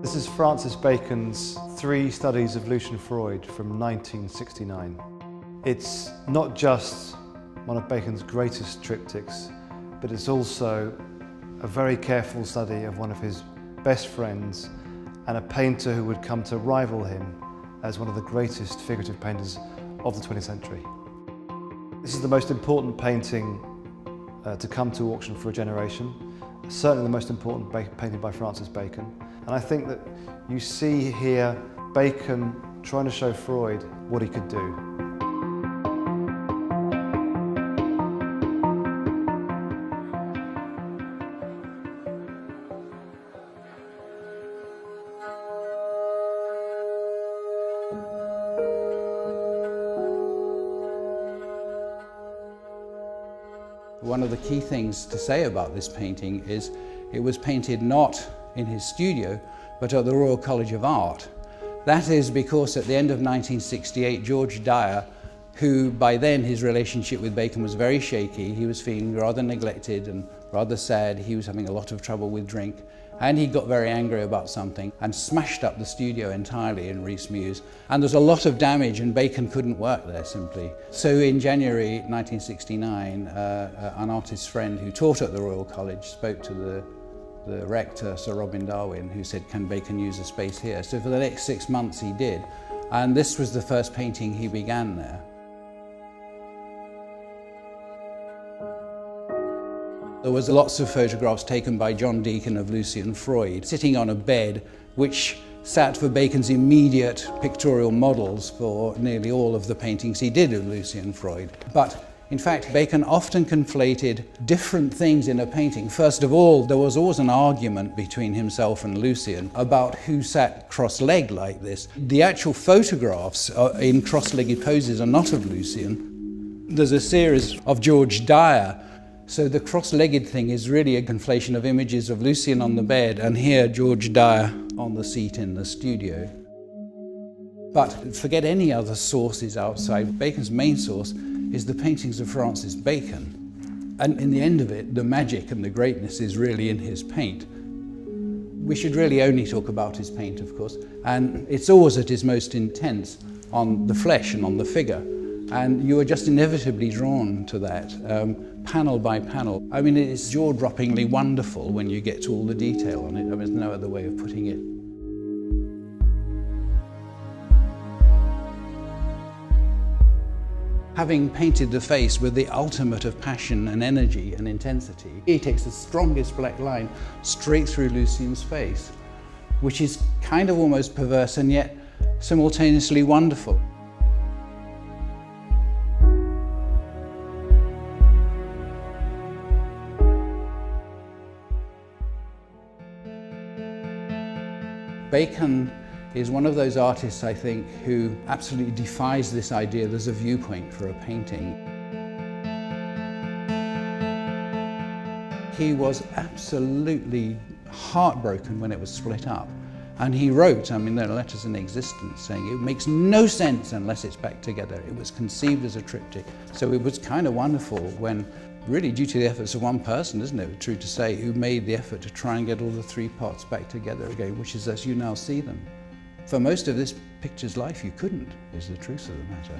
This is Francis Bacon's 3 studies of Lucian Freud from 1969. It's not just one of Bacon's greatest triptychs, but it's also a very careful study of one of his best friends and a painter who would come to rival him as one of the greatest figurative painters of the 20th century. This is the most important painting to come to auction for a generation, certainly the most important painting by Francis Bacon. And I think that you see here Bacon trying to show Freud what he could do. One of the key things to say about this painting is it was painted not in his studio, but at the Royal College of Art. That is because at the end of 1968, George Dyer, who by then his relationship with Bacon was very shaky, he was feeling rather neglected and rather sad, he was having a lot of trouble with drink, and he got very angry about something and smashed up the studio entirely in Rees Mews. And there's a lot of damage and Bacon couldn't work there simply. So in January 1969, an artist friend who taught at the Royal College spoke to the rector, Sir Robin Darwin, who said, can Bacon use a space here? So for the next 6 months he did. And this was the first painting he began there. There was lots of photographs taken by John Deacon of Lucian Freud, sitting on a bed which sat for Bacon's immediate pictorial models for nearly all of the paintings he did of Lucian Freud. But in fact, Bacon often conflated different things in a painting. First of all, there was always an argument between himself and Lucian about who sat cross-legged like this. The actual photographs in cross-legged poses are not of Lucian. There's a series of George Dyer. So the cross-legged thing is really a conflation of images of Lucian on the bed and here George Dyer on the seat in the studio. But forget any other sources outside. Bacon's main source is the paintings of Francis Bacon. And in the end of it, the magic and the greatness is really in his paint. We should really only talk about his paint, of course, and it's always at its most intense on the flesh and on the figure. And you are just inevitably drawn to that, panel by panel. I mean, it's jaw-droppingly wonderful when you get to all the detail on it. I mean, there's no other way of putting it. Having painted the face with the ultimate of passion and energy and intensity, he takes the strongest black line straight through Lucian's face, which is kind of almost perverse and yet simultaneously wonderful. Bacon is one of those artists, I think, who absolutely defies this idea there's a viewpoint for a painting. He was absolutely heartbroken when it was split up. And he wrote, I mean, there are letters in existence saying it makes no sense unless it's back together. It was conceived as a triptych. So it was kind of wonderful when, really due to the efforts of one person, isn't it, true to say, who made the effort to try and get all the 3 parts back together again, which is as you now see them. For most of this picture's life, you couldn't, is the truth of the matter.